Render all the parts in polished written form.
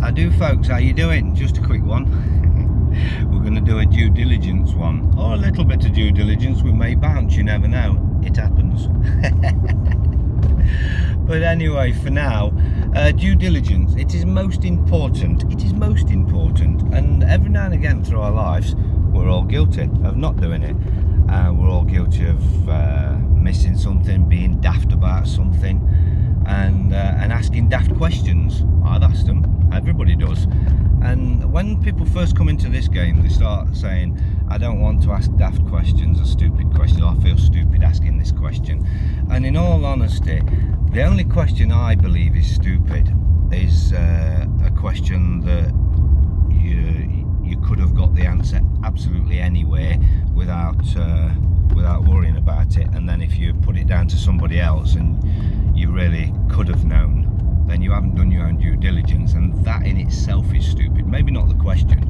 I do, folks. How you doing? Just a quick one. We're going to do a due diligence one, or a little bit of due diligence. We may bounce, you never know. It happens. But anyway, for now, due diligence. It is most important. It is most important. And every now and again through our lives, we're all guilty of not doing it. We're all guilty of missing something, being daft about something, and asking daft questions. I've asked them. Everybody does. And when people first come into this game, they start saying, I don't want to ask daft questions or stupid questions. I feel stupid asking this question. And in all honesty, the only question I believe is stupid is a question that you could have got the answer absolutely anywhere without worrying about it. And then if you put it down to somebody else and you really could have known, then you haven't done your own due diligence, and that in itself is stupid. Maybe not the question,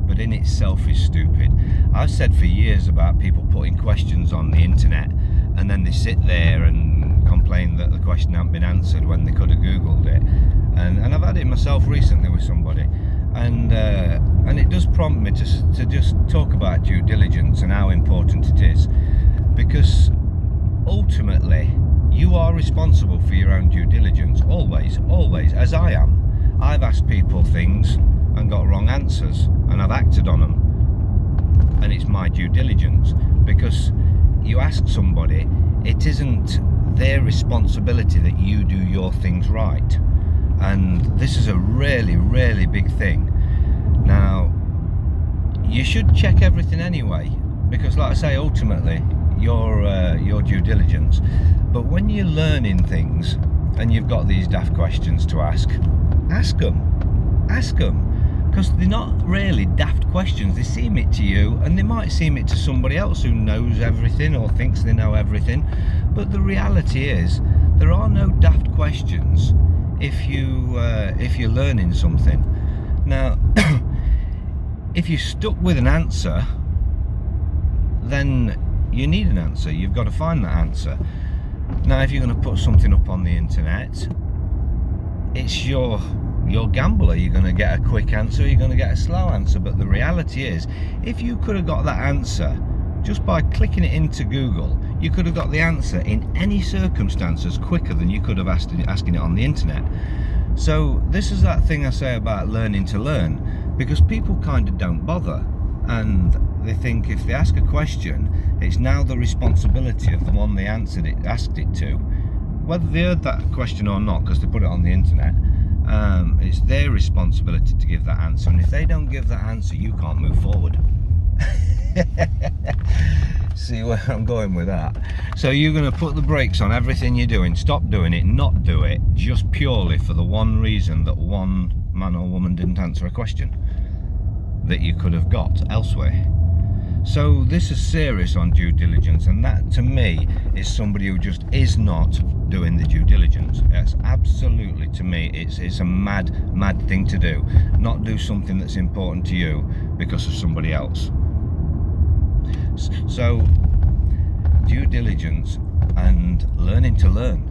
but in itself is stupid. I've said for years about people putting questions on the internet and then they sit there and complain that the question hasn't been answered when they could have googled it. And I've had it myself recently with somebody, and it does prompt me to just talk about due diligence and how important it is, because ultimately you are responsible for your own due diligence, always, as I am. I've asked people things and got wrong answers, and I've acted on them, and it's my due diligence, because you ask somebody, it isn't their responsibility that you do your things right. And this is a really, really big thing. Now, you should check everything anyway, because like I say, ultimately your due diligence. But when you're learning things and you've got these daft questions to ask them, because they're not really daft questions. They seem it to you, and they might seem it to somebody else who knows everything or thinks they know everything, but the reality is there are no daft questions if you're learning something. Now if you're stuck with an answer, then you need an answer. You've got to find that answer. Now, if you're going to put something up on the internet, it's your gamble. Are you going to get a quick answer, or are you going to get a slow answer? But the reality is, if you could have got that answer just by clicking it into Google, you could have got the answer in any circumstances quicker than you could have asking it on the internet. So this is that thing I say about learning to learn, because people kind of don't bother, and they think if they ask a question, it's now the responsibility of the one they asked it to, whether they heard that question or not, because they put it on the internet. It's their responsibility to give that answer, and if they don't give that answer, you can't move forward. See where I'm going with that? So you're going to put the brakes on everything you're doing, stop doing it, not do it, just purely for the one reason that one man or woman didn't answer a question that you could have got elsewhere. So this is serious on due diligence, and that to me is somebody who just is not doing the due diligence. That's absolutely, to me, it's a mad thing to do. Not do something that's important to you because of somebody else. So due diligence and learning to learn.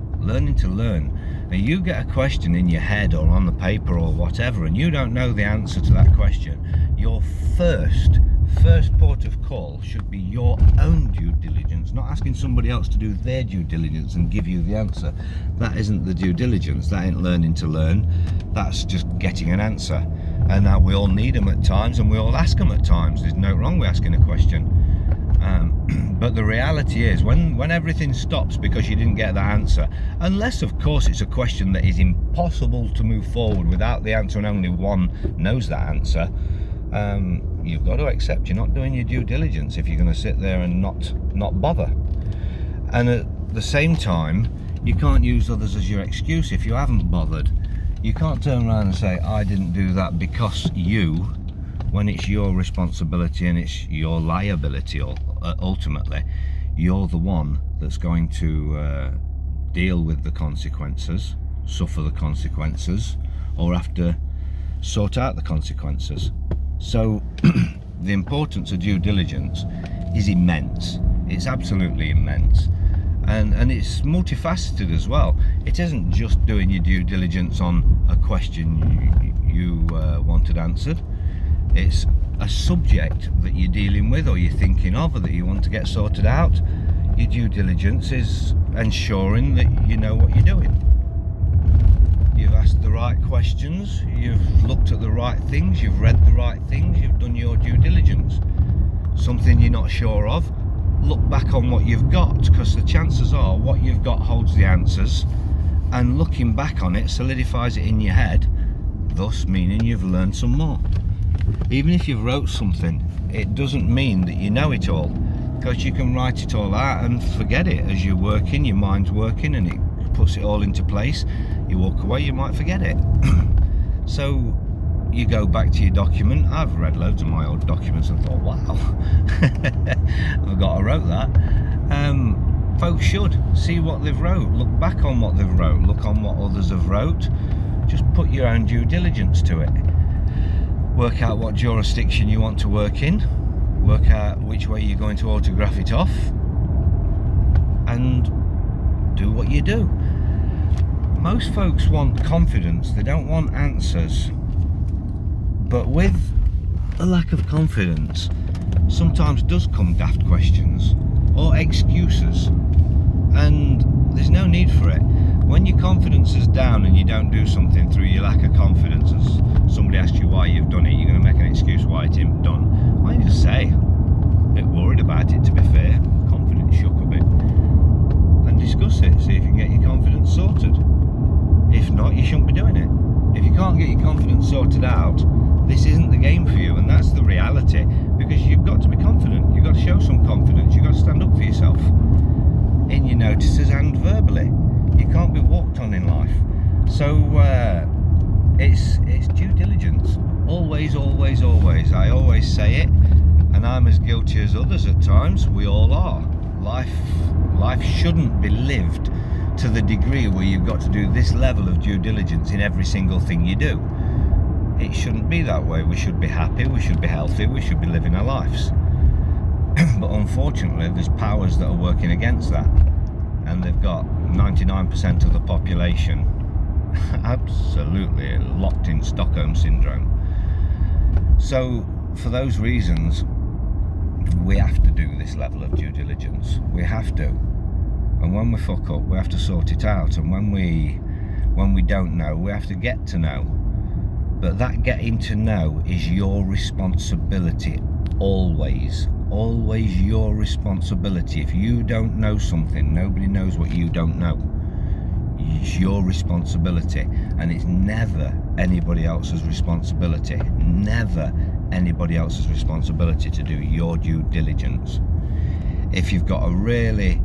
And you get a question in your head or on the paper or whatever, and you don't know the answer to that question, your first port of call should be your own due diligence, not asking somebody else to do their due diligence and give you the answer. That isn't the due diligence. That ain't learning to learn. That's just getting an answer. And now we all need them at times, and we all ask them at times. There's no wrong with asking a question. But the reality is, when everything stops because you didn't get that answer, unless of course it's a question that is impossible to move forward without the answer and only one knows that answer, you've got to accept you're not doing your due diligence if you're going to sit there and not bother. And at the same time, you can't use others as your excuse if you haven't bothered. You can't turn around and say, I didn't do that because you, when it's your responsibility and it's your liability. Ultimately, you're the one that's going to deal with the consequences, suffer the consequences, or have to sort out the consequences. So the importance of due diligence is immense. It's absolutely immense. And it's multifaceted as well. It isn't just doing your due diligence on a question you wanted answered. It's a subject that you're dealing with or you're thinking of or that you want to get sorted out. Your due diligence is ensuring that you know what you're doing. You've asked the right questions, you've looked at the right things, you've read the right things, you've done your due diligence. Something you're not sure of, look back on what you've got, because the chances are what you've got holds the answers, and looking back on it solidifies it in your head, thus meaning you've learned some more. Even if you've wrote something, it doesn't mean that you know it all, because you can write it all out and forget it as you're working, your mind's working and it puts it all into place. You walk away, you might forget it. So you go back to your document. I've read loads of my old documents and thought, wow, I forgot I wrote that. Folks should see what they've wrote, look back on what they've wrote, look on what others have wrote, just put your own due diligence to it. Work out what jurisdiction you want to work in, work out which way you're going to autograph it off, and do what you do. Most folks want confidence, they don't want answers. But with a lack of confidence, sometimes does come daft questions or excuses, and there's no need for it. When your confidence is down and you don't do something through your lack of confidence, as somebody asks you why you've done it, you're going to make an excuse why it isn't done. Why don't you just say, a bit worried about it, to be fair, confidence shook a bit, and discuss it, see if you can get your confidence sorted. If not, you shouldn't be doing it. If you can't get your confidence sorted out, this isn't the game for you, and that's the reality, because you've got to be confident, you've got to show some confidence, you've got to stand up for yourself in your notices and verbally. You can't be walked on in life. So it's due diligence, always, always, always. I always say it, and I'm as guilty as others at times. We all are. Life shouldn't be lived to the degree where you've got to do this level of due diligence in every single thing you do. It shouldn't be that way. We should be happy, we should be healthy, we should be living our lives. But unfortunately, there's powers that are working against that, and they've got 99% of the population absolutely locked in Stockholm syndrome. So for those reasons, we have to do this level of due diligence. We have to. And when we fuck up, we have to sort it out. And when we don't know, we have to get to know. But that getting to know is your responsibility, always. Always your responsibility. If you don't know something, nobody knows what you don't know. It's your responsibility, and it's never anybody else's responsibility. Never anybody else's responsibility to do your due diligence. If you've got a really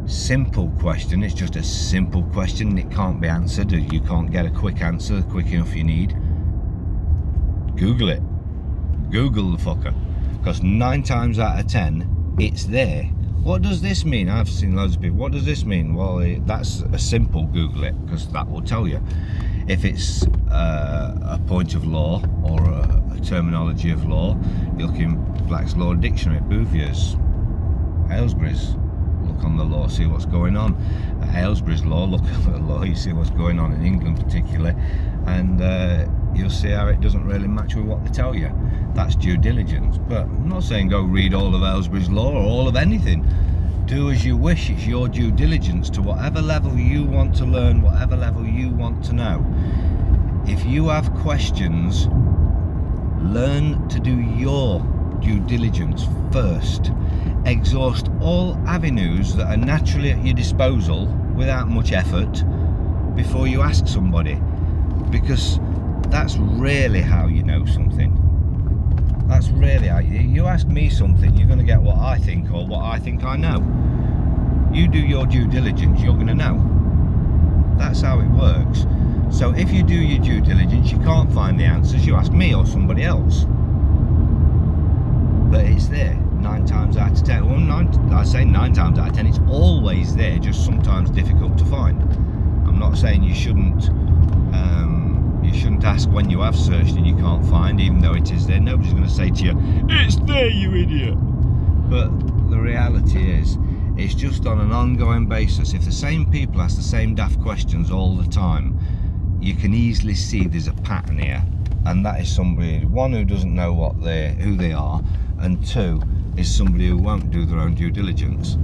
simple question, it's just a simple question and it can't be answered, or you can't get a quick answer quick enough you need, Google it. Google the fucker. Because 9 times out of 10, it's there. What does this mean? I've seen loads of people, what does this mean? Well, that's a simple Google it, because that will tell you. If it's a point of law or a terminology of law, you look in Black's Law Dictionary, Bouvier's, Aylesbury's, look on the law, see what's going on. Aylesbury's law, look at the law, you see what's going on in England particularly, and you'll see how it doesn't really match with what they tell you. That's due diligence. But I'm not saying go read all of Aylesbury's law or all of anything. Do as you wish. It's your due diligence to whatever level you want to learn, whatever level you want to know. If you have questions, learn to do your due diligence first. Exhaust all avenues that are naturally at your disposal without much effort before you ask somebody, because that's really how you know something. That's really how you ask me something, you're going to get what I think or what I think I know. You do your due diligence, you're going to know. That's how it works. So if you do your due diligence, you can't find the answers, you ask me or somebody else. But it's there 9 times out of 10. Well, I say 9 times out of 10, it's always there, just sometimes difficult to find. I'm not saying you shouldn't ask when you have searched and you can't find, even though it is there. Nobody's going to say to you, it's there, you idiot. But the reality is, It's just on an ongoing basis. If the same people ask the same daft questions all the time, you can easily see there's a pattern here, and that is somebody, one, who doesn't know who they are, and two, is somebody who won't do their own due diligence.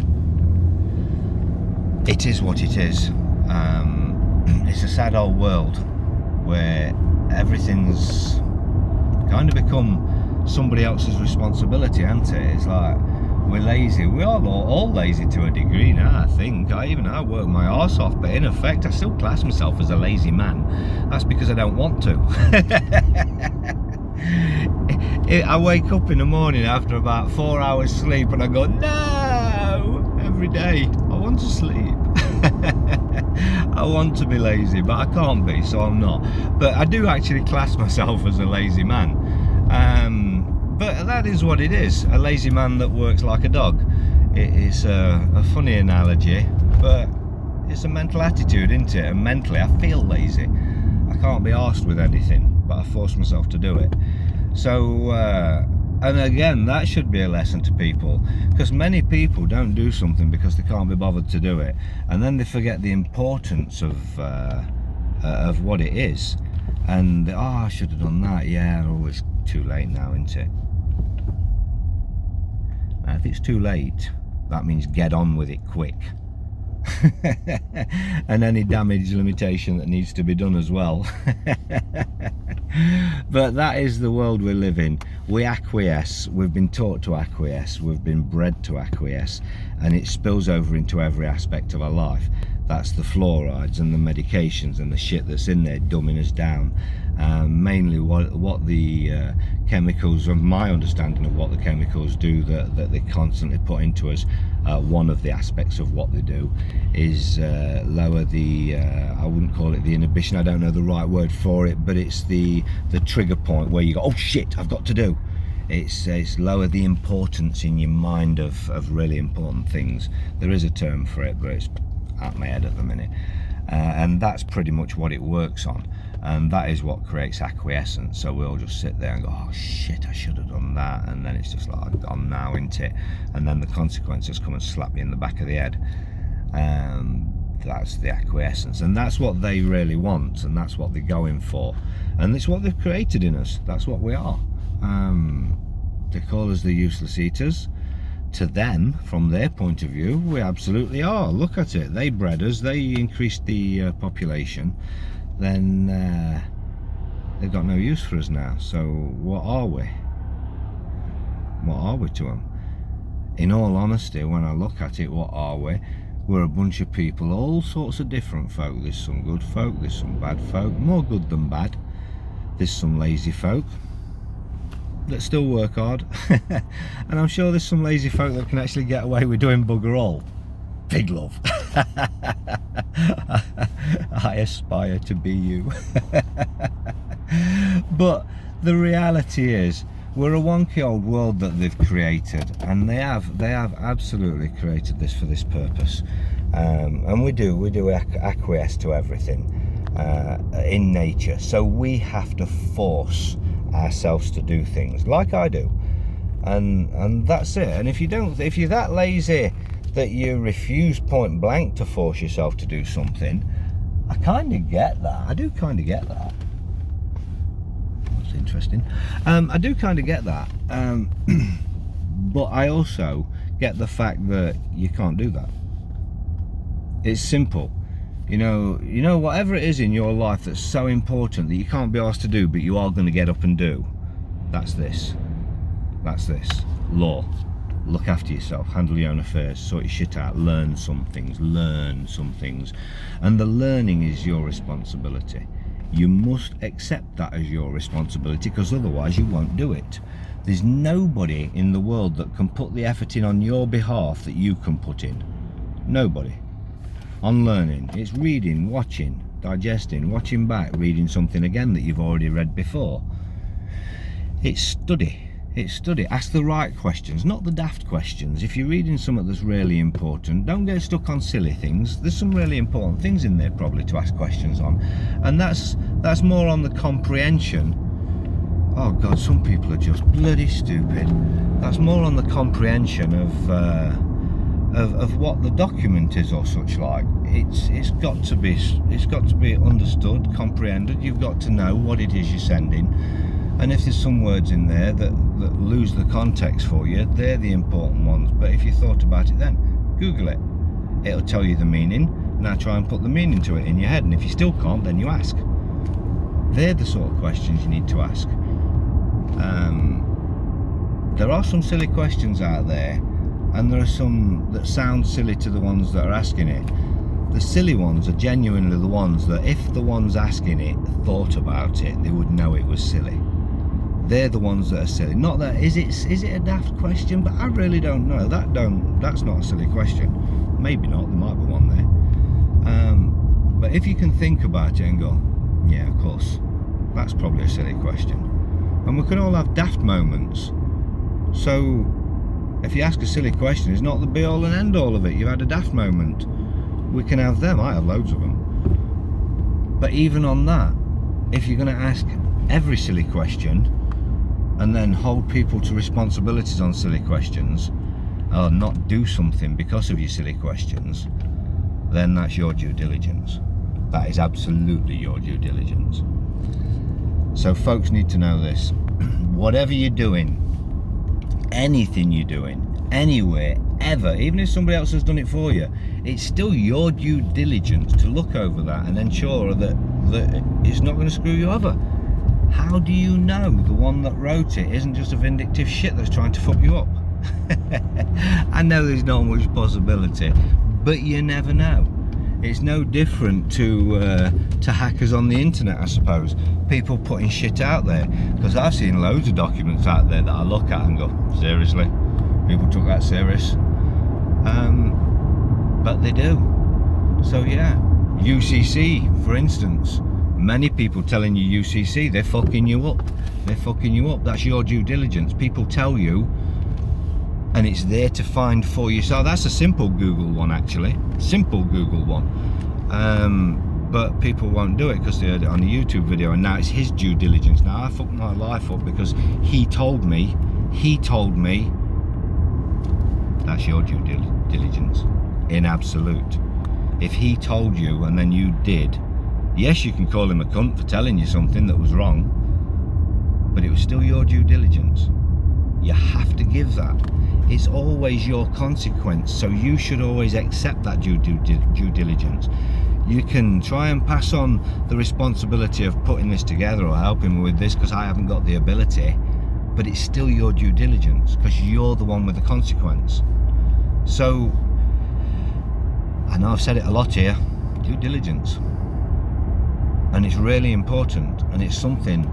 It is what it is. It's a sad old world where everything's kind of become somebody else's responsibility, hasn't it? It's like, we're lazy. We are all lazy to a degree now, I think. I work my arse off, but in effect I still class myself as a lazy man. That's because I don't want to. I wake up in the morning after about 4 hours sleep and I go, no, every day I want to sleep. I want to be lazy, but I can't be, so I'm not. But I do actually class myself as a lazy man. But that is what it is, a lazy man that works like a dog. It is a funny analogy, but it's a mental attitude, isn't it? And mentally I feel lazy. I can't be arsed with anything, but I force myself to do it. So, and again, that should be a lesson to people, because many people don't do something because they can't be bothered to do it, and then they forget the importance of what it is, and I should have done that. Yeah, oh, it's too late now, isn't it? Now, if it's too late, that means get on with it quick. And any damage limitation that needs to be done as well. But that is the world we live in. We acquiesce. We've been taught to acquiesce. We've been bred to acquiesce, and it spills over into every aspect of our life. That's the fluorides and the medications and the shit that's in there dumbing us down. Mainly what the chemicals, of my understanding of what the chemicals do that they constantly put into us, one of the aspects of what they do is lower the, I wouldn't call it the inhibition, I don't know the right word for it, but it's the trigger point where you go, oh shit, I've got to do. It's lower the importance in your mind of really important things. There is a term for it, but it's out my head at the minute. And that's pretty much what it works on, and that is what creates acquiescence. So we'll just sit there and go, oh shit, I should have done that, and then it's just like, I'm now into it, and then the consequences come and slap me in the back of the head. That's the acquiescence, and that's what they really want, and that's what they're going for, and it's what they've created in us. That's what we are. They call us the useless eaters. To them, from their point of view, we absolutely are. Look at it. They bred us, they increased the population, then they've got no use for us now. So what are we? What are we to them? In all honesty, when I look at it, what are we? We're a bunch of people, all sorts of different folk. There's some good folk, there's some bad folk, more good than bad. There's some lazy folk that still work hard. And I'm sure there's some lazy folk that can actually get away with doing bugger all. Big love. I aspire to be you. But the reality is, we're a wonky old world that they've created, and they have absolutely created this for this purpose. And we do acquiesce to everything in nature, so we have to force ourselves to do things like I do, and that's it. And if you're that lazy that you refuse point blank to force yourself to do something, I kind of get that. I do kind of get that. That's interesting. I do kind of get that, but I also get the fact that you can't do that. It's simple. You know, whatever it is in your life that's so important that you can't be asked to do, but you are going to get up and do. That's this. Law. Look after yourself, handle your own affairs, sort your shit out, learn some things. And the learning is your responsibility. You must accept that as your responsibility, because otherwise you won't do it. There's nobody in the world that can put the effort in on your behalf that you can put in. Nobody. On learning, it's reading, watching, digesting, watching back, reading something again that you've already read before. It's study. Ask the right questions, not the daft questions. If you're reading something that's really important, don't get stuck on silly things. There's some really important things in there probably to ask questions on, and that's more on the comprehension. Oh God, some people are just bloody stupid. That's more on the comprehension of of what the document is or such like. It's got to be understood, comprehended. You've got to know what it is you're sending, and if there's some words in there that lose the context for you, they're the important ones. But if you thought about it, then Google it. It'll tell you the meaning. Now try and put the meaning to it in your head, and if you still can't, then you ask. They're the sort of questions you need to ask. There are some silly questions out there, and there are some that sound silly to the ones that are asking it. The silly ones are genuinely the ones that if the ones asking it thought about it, they would know it was silly. They're the ones that are silly. Not that is it a daft question, but I really don't know. That's not a silly question. Maybe not, there might be one there. But if you can think about it and go, yeah, of course, that's probably a silly question. And we can all have daft moments. So if you ask a silly question, it's not the be all and end all of it. You've had a daft moment. We can have them. I have loads of them. But even on that, if you're going to ask every silly question and then hold people to responsibilities on silly questions, or not do something because of your silly questions, then that's your due diligence. That is absolutely your due diligence. So folks need to know this. Whatever you're doing, anything you're doing, anywhere, ever, even if somebody else has done it for you, it's still your due diligence to look over that and ensure that it's not going to screw you over. How do you know the one that wrote it isn't just a vindictive shit that's trying to fuck you up? I know there's not much possibility, but you never know. It's no different to hackers on the internet, I suppose. People putting shit out there, because I've seen loads of documents out there that I look at and go, seriously? People took that serious? But they do. So yeah, UCC, for instance. Many people telling you UCC, they're fucking you up. They're fucking you up. That's your due diligence. People tell you, and it's there to find for you. So that's a simple Google one, actually. Simple Google one. But people won't do it because they heard it on a YouTube video, and now it's his due diligence. Now I fucked my life up because he told me. That's your due diligence in absolute. If he told you and then you did, yes, you can call him a cunt for telling you something that was wrong, but it was still your due diligence. You have to give that. It's always your consequence, so you should always accept that due diligence. You can try and pass on the responsibility of putting this together or helping me with this because I haven't got the ability, but it's still your due diligence because you're the one with the consequence. So, I know I've said it a lot here, due diligence. And it's really important, and it's something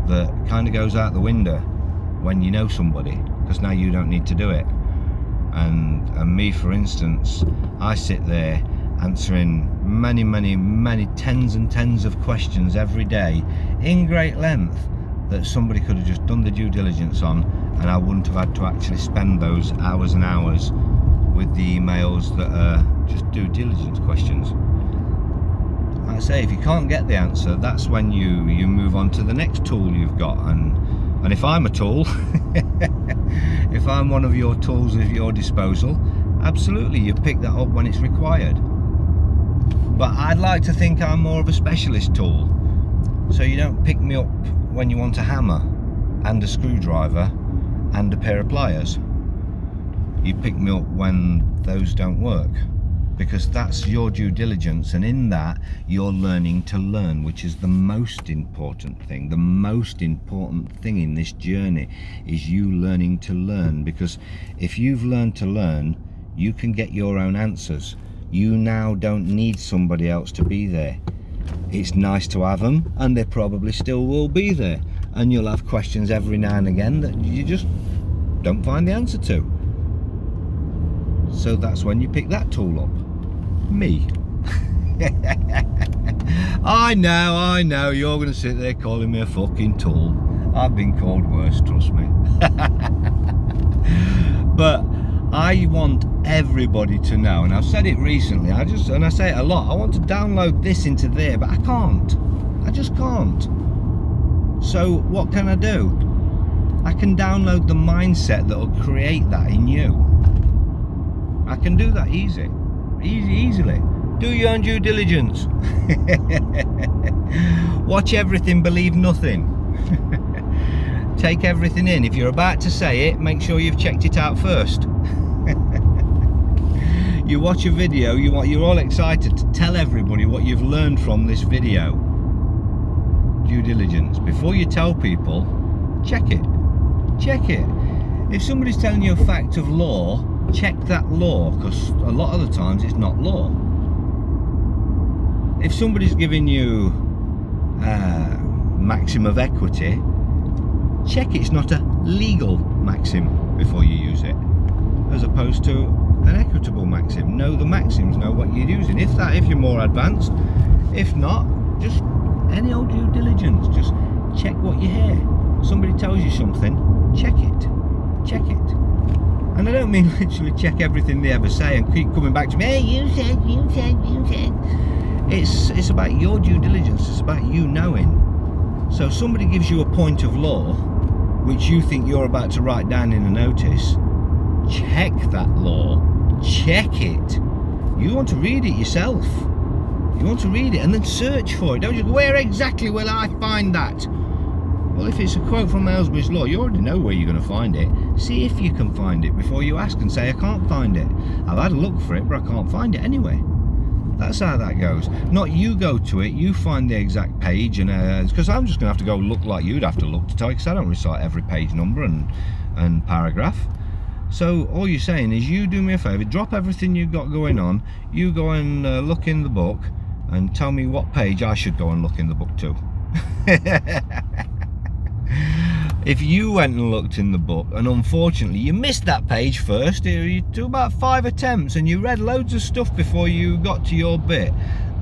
that kind of goes out the window when you know somebody, because now you don't need to do it. And me, for instance, I sit there answering many tens and tens of questions every day in great length that somebody could have just done the due diligence on, and I wouldn't have had to actually spend those hours and hours with the emails that are just due diligence questions. Like I say, if you can't get the answer, that's when you move on to the next tool you've got. And if I'm a tool, if I'm one of your tools at your disposal, absolutely, you pick that up when it's required. But I'd like to think I'm more of a specialist tool. So you don't pick me up when you want a hammer and a screwdriver and a pair of pliers. You pick me up when those don't work, because that's your due diligence, and in that you're learning to learn, which is the most important thing. The most important thing in this journey is you learning to learn, because if you've learned to learn, you can get your own answers. You now don't need somebody else to be there. It's nice to have them, and they probably still will be there, and you'll have questions every now and again that you just don't find the answer to. So that's when you pick that tool up. Me. I know, you're going to sit there calling me a fucking tool. I've been called worse, trust me. But I want everybody to know, and I've said it recently, and I say it a lot, I want to download this into there, but I can't. I just can't. So what can I do? I can download the mindset that will create that in you. I can do that easily. Do your own due diligence. Watch everything, believe nothing. Take everything in. If you're about to say it, make sure you've checked it out first. You watch a video, you're all excited to tell everybody what you've learned from this video. Due diligence. Before you tell people, check it. If somebody's telling you a fact of law, check that law, because a lot of the times it's not law. If somebody's giving you maxim of equity, check it's not a legal maxim before you use it, as opposed to an equitable maxim. Know the maxims, know what you're using. If you're more advanced. If not, just any old due diligence. Just check what you hear. Somebody tells you something, check it. And I don't mean literally check everything they ever say and keep coming back to me, hey, you said. It's about your due diligence. It's about you knowing. So if somebody gives you a point of law which you think you're about to write down in a notice, check that law. Check it. You want to read it yourself. You want to read it and then search for it. Don't just go, where exactly will I find that? Well, if it's a quote from Aylesbury's Law, you already know where you're going to find it. See if you can find it before you ask and say, I can't find it. I've had a look for it, but I can't find it anyway. That's how that goes. Not you go to it, you find the exact page, and because I'm just going to have to go look like you'd have to look to tell you, because I don't recite every page number and paragraph. So all you're saying is, you do me a favour, drop everything you've got going on, you go and look in the book, and tell me what page I should go and look in the book to. If you went and looked in the book and unfortunately you missed that page first, you took about 5 attempts and you read loads of stuff before you got to your bit,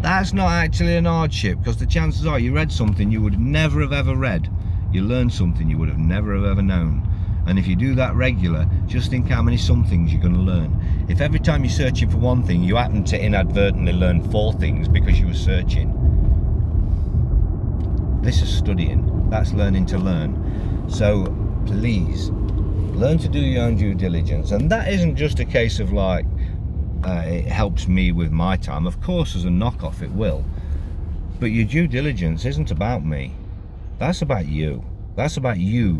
that's not actually an hardship, because the chances are you read something you would never have ever read. You learned something you would have never have ever known. And if you do that regular, just think how many somethings you're going to learn. If every time you're searching for one thing you happen to inadvertently learn 4 things because you were searching, this is studying. That's learning to learn. So please learn to do your own due diligence. And that isn't just a case of like it helps me with my time. Of course, as a knockoff it will, but your due diligence isn't about me. That's about you. That's about you.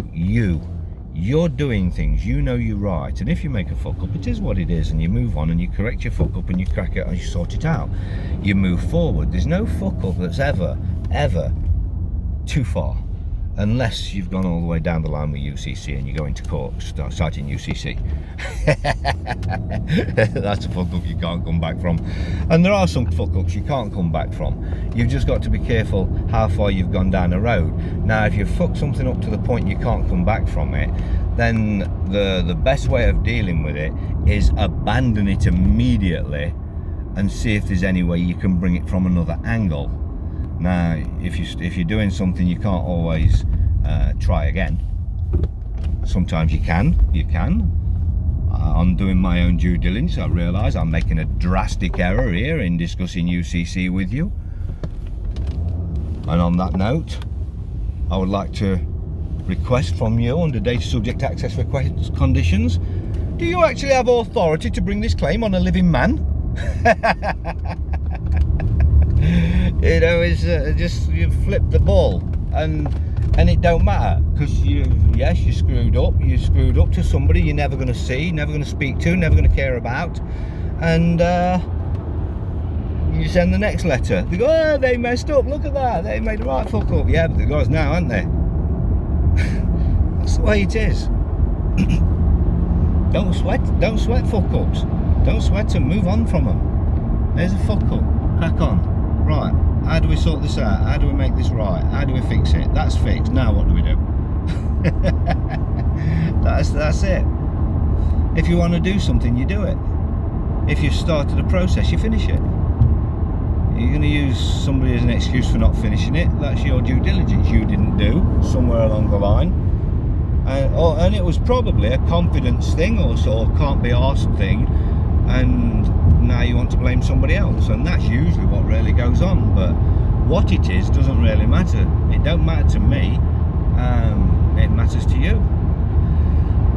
You're doing things, you know you're right, and if you make a fuck up, it is what it is, and you move on and you correct your fuck up and you crack it and you sort it out. You move forward. There's no fuck up that's ever too far, unless you've gone all the way down the line with UCC and you go into court, start citing UCC. That's a fuck up you can't come back from. And there are some fuck ups you can't come back from. You've just got to be careful how far you've gone down the road. Now, if you fuck something up to the point you can't come back from it, then the best way of dealing with it is abandon it immediately and see if there's any way you can bring it from another angle. Now, if you're doing something you can't always try again. Sometimes you can. I'm doing my own due diligence. I realise I'm making a drastic error here in discussing UCC with you. And on that note, I would like to request from you, under data subject access request conditions, do you actually have authority to bring this claim on a living man? You know, it's just you flip the ball, and it don't matter, because you screwed up to somebody you're never going to see, never going to speak to, never going to care about, and you send the next letter. They go, oh, they messed up, look at that, they made the right fuck up. Yeah, but they're guys now, aren't they? That's the way it is. Don't sweat fuck ups. Don't sweat them, move on from them. There's a fuck up, crack on. Right, how do we sort this out? How do we make this right? How do we fix it? That's fixed. Now what do we do? That's it. If you want to do something, you do it. If you've started a process, you finish it. You're going to use somebody as an excuse for not finishing it. That's your due diligence you didn't do somewhere along the line. And it was probably a confidence thing or can't be arsed thing, and now you want to blame somebody else, and that's usually what really goes on. But what it is doesn't really matter. It don't matter to me, it matters to you.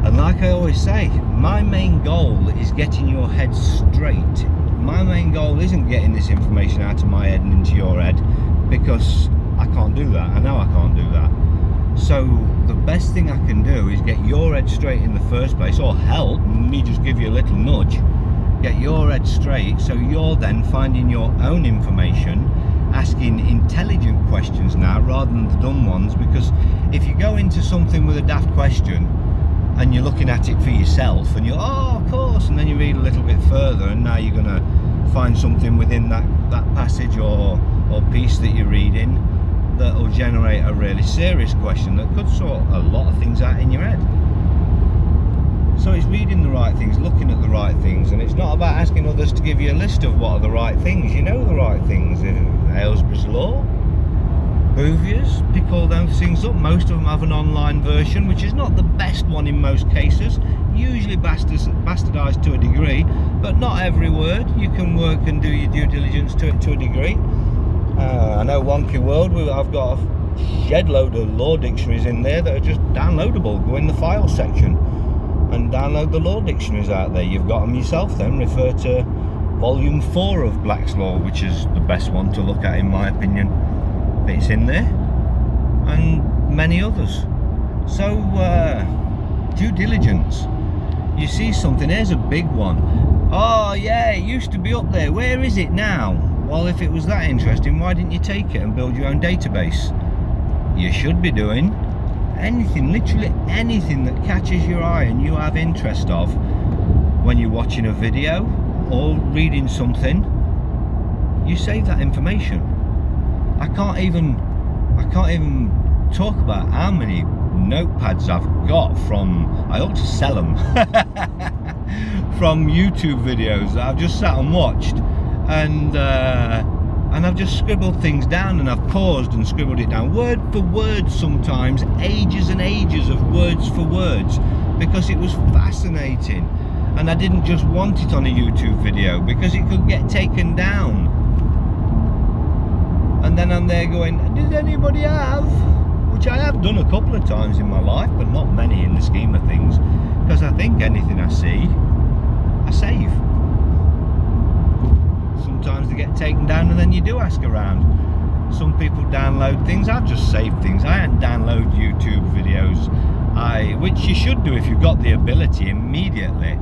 And like like I always say, my main goal is getting your head straight. My main goal isn't getting this information out of my head and into your head, because I can't do that. I know I can't do that. So the best thing I can do is get your head straight in the first place, or help me just give you a little nudge. Get your head straight, so you're then finding your own information, asking intelligent questions now rather than the dumb ones. Because if you go into something with a daft question and you're looking at it for yourself and you're, oh, of course, and then you read a little bit further and now you're going to find something within that passage or piece that you're reading that will generate a really serious question that could sort a lot of things out in your head. So it's reading the right things, looking at the right things, and it's not about asking others to give you a list of what are the right things. You know the right things. Aylesbury's Law, Bouvier's, pick all those things up. Most of them have an online version, which is not the best one in most cases, usually bastardized to a degree, but not every word. You can work and do your due diligence to it to a degree. I know Wonky World, I've got a shed load of law dictionaries in there that are just downloadable. Go in the file section and download the law dictionaries out there. You've got them yourself then. Refer to volume 4 of Black's Law, which is the best one to look at in my opinion. It's in there, and many others. So due diligence. You see something, here's a big one. Oh yeah, it used to be up there, where is it now? Well, if it was that interesting, why didn't you take it and build your own database? You should be doing anything, literally anything that catches your eye and you have interest of when you're watching a video or reading something. You save that information. I can't even talk about how many notepads I've got from, I ought to sell them, from YouTube videos that I've just sat and watched, and I've just scribbled things down, and I've paused and scribbled it down word for word, sometimes ages and ages of words for words, because it was fascinating and I didn't just want it on a YouTube video because it could get taken down. And then I'm there going, does anybody have? Which I have done a couple of times in my life, but not many in the scheme of things, because I think anything I see, I save. Sometimes they get taken down and then you do ask around. Some people download things. I've just saved things. I hadn't downloaded YouTube videos, which you should do if you've got the ability immediately.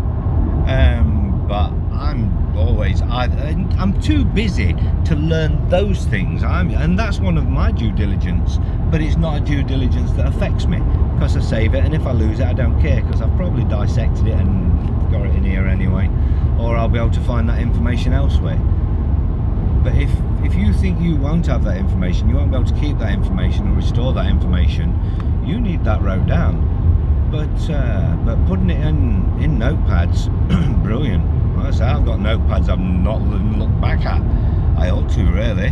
But I'm too busy to learn those things. And that's one of my due diligence, but it's not a due diligence that affects me, because I save it, and if I lose it I don't care, because I've probably dissected it and got it in here anyway, or I'll be able to find that information elsewhere. But if you think you won't have that information, you won't be able to keep that information or restore that information, you need that wrote down. But putting it in notepads, brilliant. Like I say, I've got notepads I've not looked back at. I ought to, really.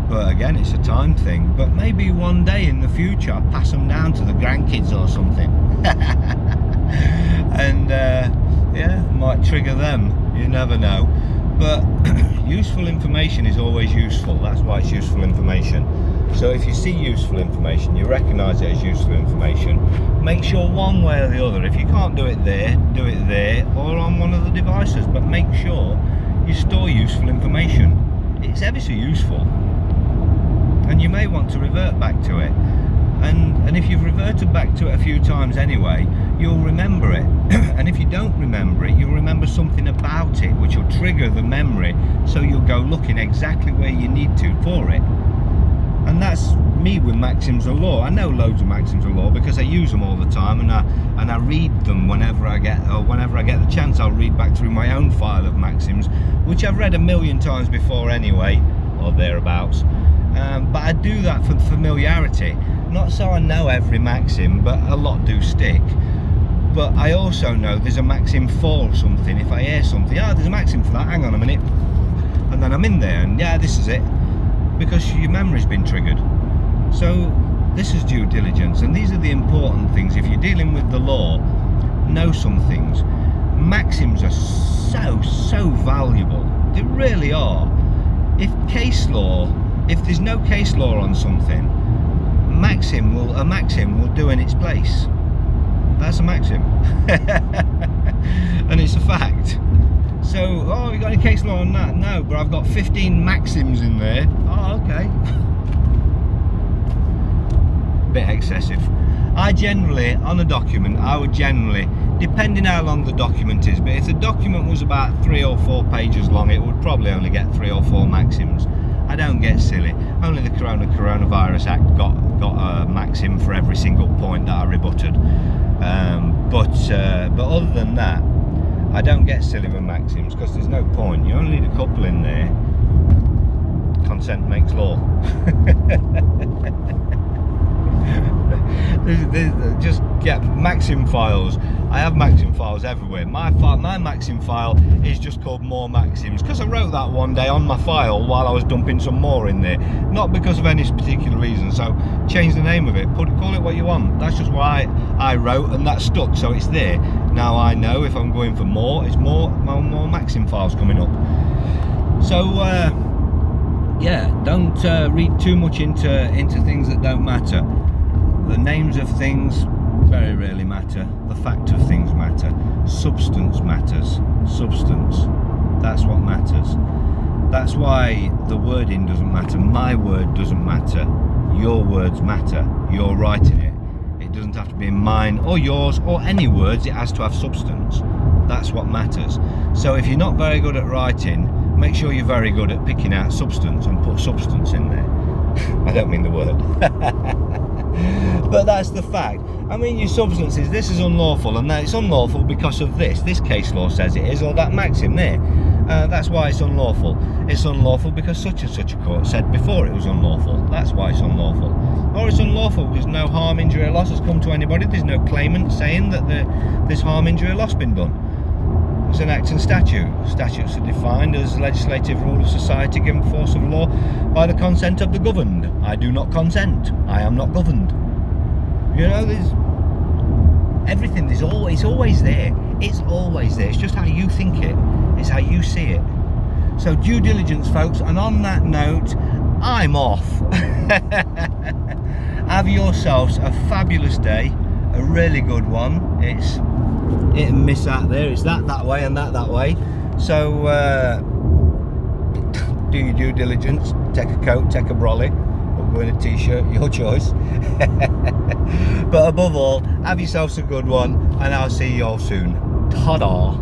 But again, it's a time thing. But maybe one day in the future I'll pass them down to the grandkids or something. And yeah, might trigger them. You never know. But useful information is always useful. That's why it's useful information. So if you see useful information, you recognise it as useful information, make sure one way or the other, if you can't do it there or on one of the devices, but make sure you store useful information. It's ever so useful, and you may want to revert back to it, and if you've reverted back to it a few times anyway, you'll remember it. And if you don't remember it, you'll remember something about it which will trigger the memory, so you'll go looking exactly where you need to for it. And that's me with maxims of law. I know loads of maxims of law because I use them all the time, and I read them whenever I get the chance. I'll read back through my own file of maxims, which I've read 1,000,000 times before anyway, or thereabouts. But I do that for familiarity, not so I know every maxim, but a lot do stick. But I also know there's a maxim for something. If I hear something, there's a maxim for that, hang on a minute, and then I'm in there, and yeah, this is it, because your memory's been triggered. So this is due diligence, and these are the important things. If you're dealing with the law, know some things. Maxims are so valuable. They really are. If there's no case law on something, a maxim will do in its place. That's a maxim. And it's a fact. So, oh, you got any case law on that? No, but I've got 15 maxims in there. Oh, okay. Bit excessive. I generally, on a document, I would generally, depending how long the document is, but if the document was about 3 or 4 pages long, it would probably only get 3 or 4 maxims. I don't get silly. Only the Coronavirus Act got a maxim for every single point that I rebutted. But other than that, I don't get silly with maxims because there's no point. You only need a couple in there. Consent makes law. Just get maxim files. I have maxim files everywhere. My maxim file is just called More Maxims because I wrote that one day on my file while I was dumping some more in there, not because of any particular reason. So change the name of it, call it what you want. That's just why I wrote, and that stuck, so it's there. Now I know if I'm going for more, it's more maxim files coming up. So yeah, don't read too much into things that don't matter. The names of things very rarely matter. The fact of things matter. Substance matters. Substance. That's what matters. That's why the wording doesn't matter. My word doesn't matter. Your words matter. You're writing it. It doesn't have to be mine or yours or any words. It has to have substance. That's what matters. So if you're not very good at writing, make sure you're very good at picking out substance and put substance in there. I don't mean the word. But that's the fact. I mean, your substance is, this is unlawful, and that it's unlawful because of this case law says it is, or that maxim there. That's why it's unlawful. It's unlawful because such and such a court said before it was unlawful. That's why it's unlawful. Or it's unlawful because no harm, injury or loss has come to anybody. There's no claimant saying that this harm, injury or loss been done. It's an act and statute. Statutes are defined as legislative rule of society given force of law by the consent of the governed. I do not consent. I am not governed. You know, there's everything. It's always there. It's always there. It's just how you think it. It's how you see it. So due diligence, folks. And on that note, I'm off. Have yourselves a fabulous day. A really good one. It's hit and miss out there. It's that way and that way. So do your due diligence. Take a coat, take a brolly, or go in a t-shirt, your choice. But above all, have yourselves a good one, and I'll see you all soon. Ta-da.